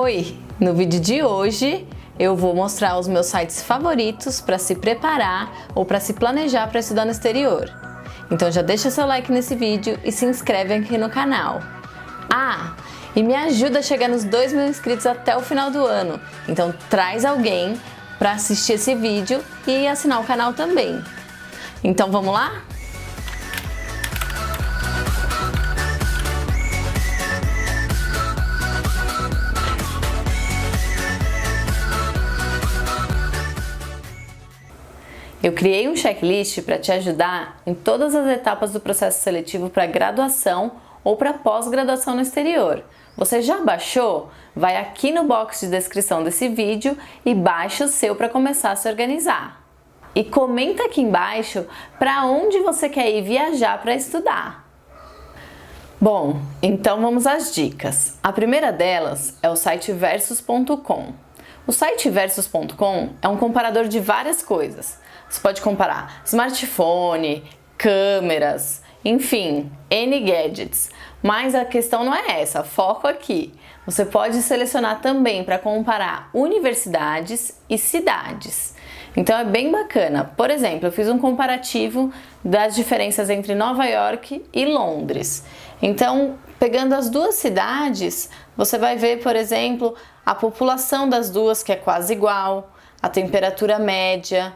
Oi! No vídeo de hoje eu vou mostrar os meus sites favoritos para se preparar ou para se planejar para estudar no exterior. Então já deixa seu like nesse vídeo e se inscreve aqui no canal. E me ajuda a chegar nos 2.000 inscritos até o final do ano. Então traz alguém para assistir esse vídeo e assinar o canal também. Então vamos lá? Eu criei um checklist para te ajudar em todas as etapas do processo seletivo para graduação ou para pós-graduação no exterior. Você já baixou? Vai aqui no box de descrição desse vídeo e baixa o seu para começar a se organizar. E comenta aqui embaixo para onde você quer ir viajar para estudar. Bom, então vamos às dicas. A primeira delas é o site Versus.com. O site Versus.com é um comparador de várias coisas. Você pode comparar smartphone, câmeras, enfim, N gadgets. Mas a questão não é essa, foco aqui. Você pode selecionar também para comparar universidades e cidades. Então é bem bacana. Por exemplo, eu fiz um comparativo das diferenças entre Nova York e Londres. Então, pegando as duas cidades, você vai ver, por exemplo, a população das duas, que é quase igual, a temperatura média,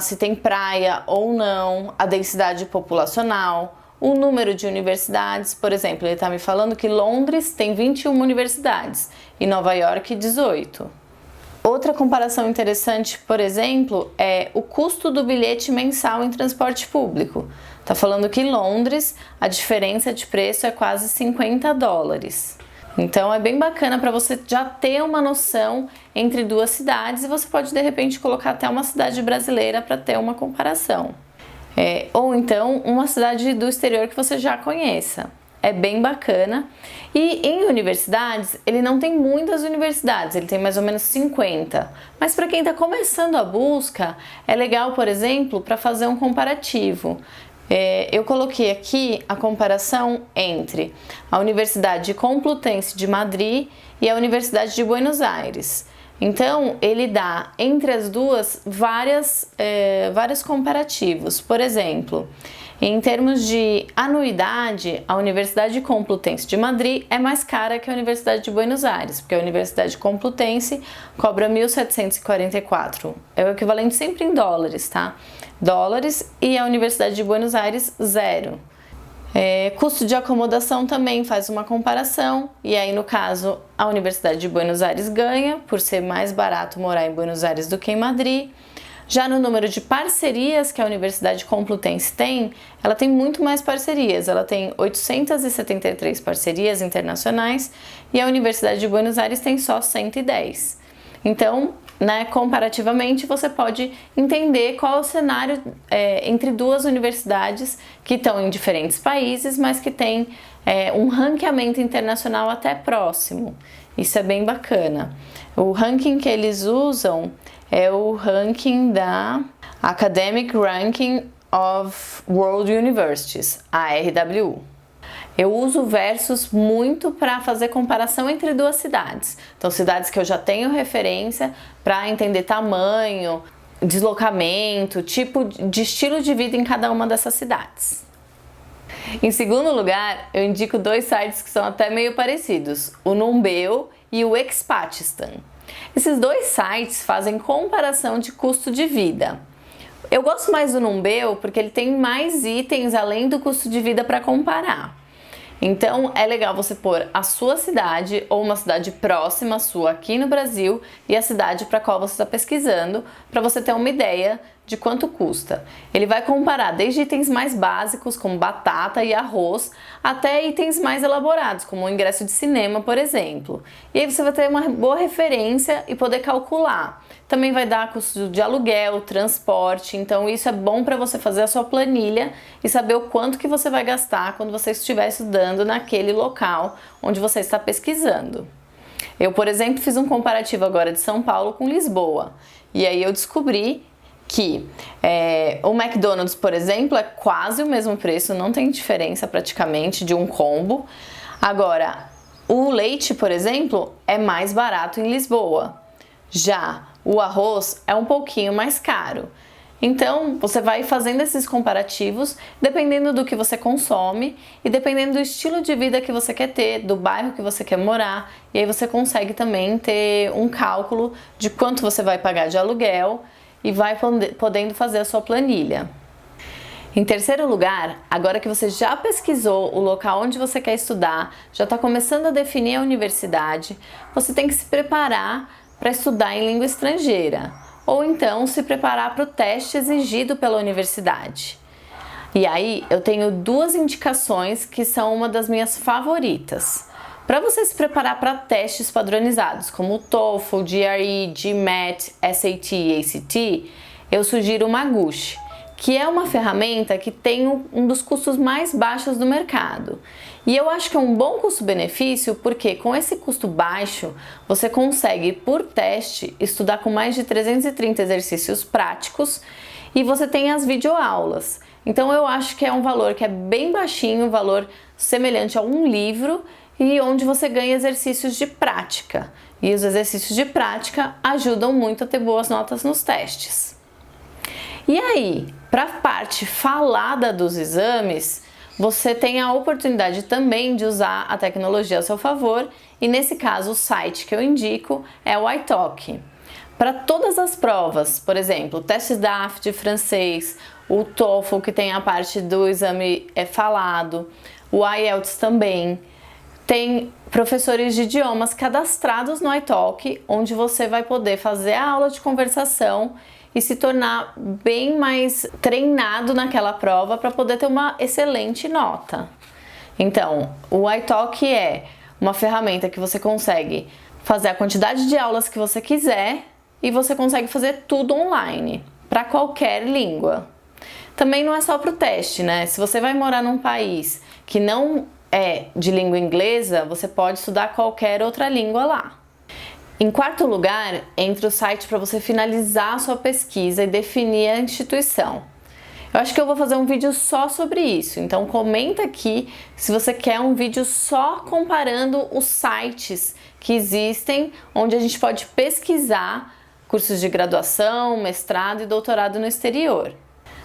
se tem praia ou não, a densidade populacional, o número de universidades. Por exemplo, ele está me falando que Londres tem 21 universidades e Nova York 18. Outra comparação interessante, por exemplo, é o custo do bilhete mensal em transporte público. Está falando que em Londres a diferença de preço é quase $50. Então é bem bacana para você já ter uma noção entre duas cidades e você pode de repente colocar até uma cidade brasileira para ter uma comparação. Ou então uma cidade do exterior que você já conheça. É bem bacana. E em universidades, ele não tem muitas universidades, ele tem mais ou menos 50. Mas para quem está começando a busca, é legal, por exemplo, para fazer um comparativo. Eu coloquei aqui a comparação entre a Universidade Complutense de Madrid e a Universidade de Buenos Aires. Então, ele dá entre as duas vários comparativos. Por exemplo, em termos de anuidade, a Universidade Complutense de Madrid é mais cara que a Universidade de Buenos Aires, porque a Universidade Complutense cobra 1.744. É o equivalente sempre em dólares, tá? Dólares, e a Universidade de Buenos Aires, 0. Custo de acomodação também faz uma comparação, e aí no caso a Universidade de Buenos Aires ganha por ser mais barato morar em Buenos Aires do que em Madrid. Já no número de parcerias que a Universidade Complutense tem, ela tem muito mais parcerias, ela tem 873 parcerias internacionais e a Universidade de Buenos Aires tem só 110. Então, comparativamente, você pode entender qual é o cenário entre duas universidades que estão em diferentes países, mas que tem um ranqueamento internacional até próximo. Isso é bem bacana. O ranking que eles usam é o ranking da Academic Ranking of World Universities, ARWU. Eu uso o Versus muito para fazer comparação entre duas cidades. Então, cidades que eu já tenho referência para entender tamanho, deslocamento, tipo de estilo de vida em cada uma dessas cidades. Em segundo lugar, eu indico dois sites que são até meio parecidos, o Numbeo e o Expatistan. Esses dois sites fazem comparação de custo de vida. Eu gosto mais do Numbeo porque ele tem mais itens além do custo de vida para comparar. Então é legal você pôr a sua cidade ou uma cidade próxima à sua aqui no Brasil e a cidade para a qual você está pesquisando, para você ter uma ideia de quanto custa. Ele vai comparar desde itens mais básicos, como batata e arroz, até itens mais elaborados, como o ingresso de cinema, por exemplo. E aí você vai ter uma boa referência e poder calcular. Também vai dar custo de aluguel, transporte, então isso é bom para você fazer a sua planilha e saber o quanto que você vai gastar quando você estiver estudando naquele local onde você está pesquisando. Eu, por exemplo, fiz um comparativo agora de São Paulo com Lisboa, e aí eu descobri que o McDonald's, por exemplo, é quase o mesmo preço, não tem diferença praticamente de um combo. Agora, O leite, por exemplo, é mais barato em Lisboa. Já o arroz é um pouquinho mais caro. Então, você vai fazendo esses comparativos dependendo do que você consome e dependendo do estilo de vida que você quer ter, do bairro que você quer morar, e aí você consegue também ter um cálculo de quanto você vai pagar de aluguel e vai podendo fazer a sua planilha. Em terceiro lugar, agora que você já pesquisou o local onde você quer estudar, já está começando a definir a universidade, você tem que se preparar para estudar em língua estrangeira, ou então se preparar para o teste exigido pela universidade. E aí eu tenho duas indicações que são uma das minhas favoritas. Para você se preparar para testes padronizados, como o TOEFL, GRE, GMAT, SAT e ACT, eu sugiro o Magoosh, que é uma ferramenta que tem um dos custos mais baixos do mercado. E eu acho que é um bom custo-benefício porque com esse custo baixo, você consegue, por teste, estudar com mais de 330 exercícios práticos e você tem as videoaulas. Então eu acho que é um valor que é bem baixinho, um valor semelhante a um livro e onde você ganha exercícios de prática. E os exercícios de prática ajudam muito a ter boas notas nos testes. E aí, para a parte falada dos exames, você tem a oportunidade também de usar a tecnologia a seu favor e nesse caso o site que eu indico é o italki. Para todas as provas, por exemplo, o teste DAF de francês, o TOEFL que tem a parte do exame falado, o IELTS também, tem professores de idiomas cadastrados no italki, onde você vai poder fazer a aula de conversação e se tornar bem mais treinado naquela prova para poder ter uma excelente nota. Então, o italki é uma ferramenta que você consegue fazer a quantidade de aulas que você quiser e você consegue fazer tudo online, para qualquer língua. Também não é só para o teste, né? Se você vai morar num país que não é de língua inglesa, você pode estudar qualquer outra língua lá. Em quarto lugar, entra o site para você finalizar a sua pesquisa e definir a instituição. Eu acho que eu vou fazer um vídeo só sobre isso, então comenta aqui se você quer um vídeo só comparando os sites que existem, onde a gente pode pesquisar cursos de graduação, mestrado e doutorado no exterior.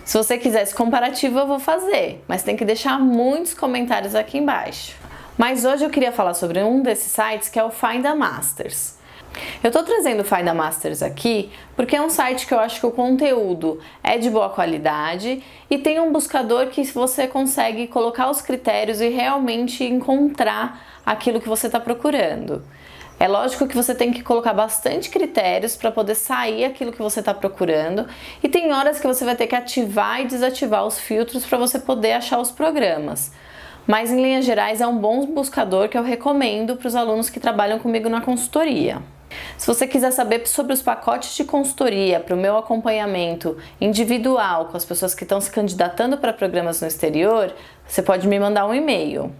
Se você quiser esse comparativo, eu vou fazer, mas tem que deixar muitos comentários aqui embaixo. Mas hoje eu queria falar sobre um desses sites que é o Find a Masters. Eu tô trazendo o Find a Masters aqui porque é um site que eu acho que o conteúdo é de boa qualidade e tem um buscador que você consegue colocar os critérios e realmente encontrar aquilo que você está procurando. É lógico que você tem que colocar bastante critérios para poder sair aquilo que você está procurando e tem horas que você vai ter que ativar e desativar os filtros para você poder achar os programas. Mas em linhas gerais é um bom buscador que eu recomendo para os alunos que trabalham comigo na consultoria. Se você quiser saber sobre os pacotes de consultoria para o meu acompanhamento individual com as pessoas que estão se candidatando para programas no exterior, você pode me mandar um e-mail.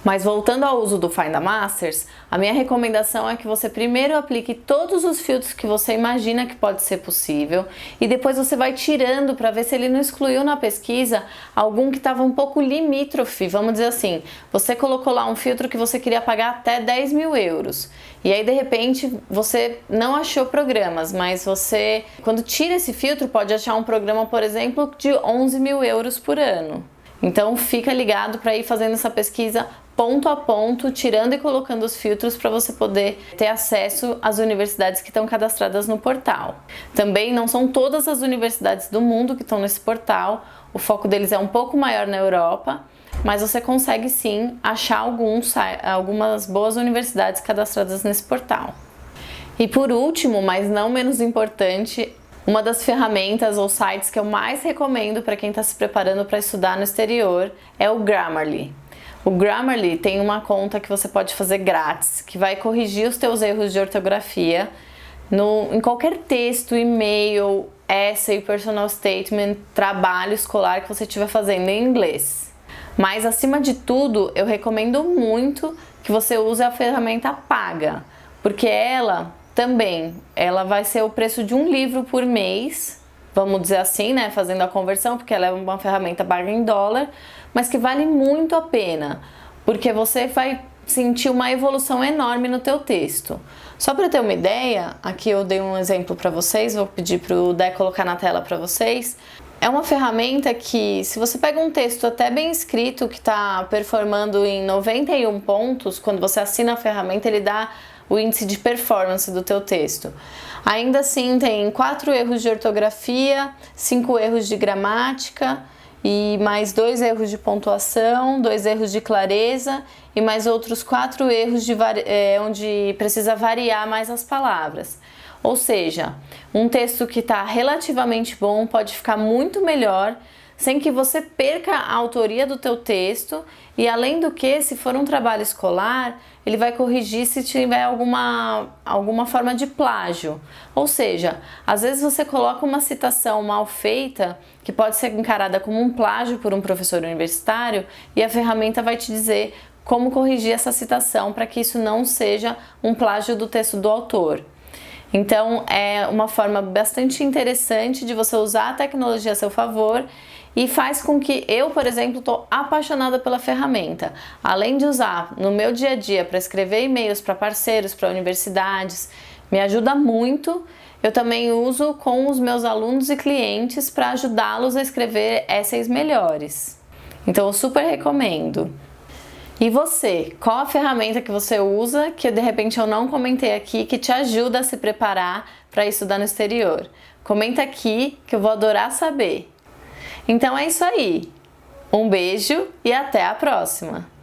Mas voltando ao uso do Find a Masters, a minha recomendação é que você primeiro aplique todos os filtros que você imagina que pode ser possível e depois você vai tirando para ver se ele não excluiu na pesquisa algum que estava um pouco limítrofe, vamos dizer assim. Você colocou lá um filtro que você queria pagar até 10 mil euros e aí de repente você não achou programas, mas você, quando tira esse filtro, pode achar um programa, por exemplo, de 11 mil euros por ano. Então fica ligado para ir fazendo essa pesquisa ponto a ponto, tirando e colocando os filtros para você poder ter acesso às universidades que estão cadastradas no portal. Também não são todas as universidades do mundo que estão nesse portal, o foco deles é um pouco maior na Europa, mas você consegue sim achar algumas boas universidades cadastradas nesse portal. E por último, mas não menos importante, uma das ferramentas ou sites que eu mais recomendo para quem está se preparando para estudar no exterior é o Grammarly. O Grammarly tem uma conta que você pode fazer grátis, que vai corrigir os teus erros de ortografia em qualquer texto, e-mail, essay, personal statement, trabalho escolar que você estiver fazendo em inglês. Mas acima de tudo, eu recomendo muito que você use a ferramenta paga, porque ela vai ser o preço de um livro por mês, vamos dizer assim, né, fazendo a conversão, porque ela é uma ferramenta paga em dólar, mas que vale muito a pena, porque você vai sentir uma evolução enorme no teu texto. Só para ter uma ideia, aqui eu dei um exemplo para vocês, vou pedir para o Dé colocar na tela para vocês. É uma ferramenta que, se você pega um texto até bem escrito, que está performando em 91 pontos, quando você assina a ferramenta, ele dá o índice de performance do teu texto. Ainda assim, tem 4 erros de ortografia, 5 erros de gramática, e mais 2 erros de pontuação, 2 erros de clareza e mais outros 4 erros onde precisa variar mais as palavras. Ou seja, um texto que está relativamente bom pode ficar muito melhor sem que você perca a autoria do teu texto e, além do que, se for um trabalho escolar, ele vai corrigir se tiver alguma forma de plágio. Ou seja, às vezes você coloca uma citação mal feita que pode ser encarada como um plágio por um professor universitário e a ferramenta vai te dizer como corrigir essa citação para que isso não seja um plágio do texto do autor. Então, é uma forma bastante interessante de você usar a tecnologia a seu favor e faz com que eu, por exemplo, estou apaixonada pela ferramenta. Além de usar no meu dia a dia para escrever e-mails para parceiros, para universidades, me ajuda muito. Eu também uso com os meus alunos e clientes para ajudá-los a escrever essays melhores. Então, eu super recomendo. E você, qual a ferramenta que você usa que de repente eu não comentei aqui que te ajuda a se preparar para estudar no exterior? Comenta aqui que eu vou adorar saber. Então é isso aí. Um beijo e até a próxima!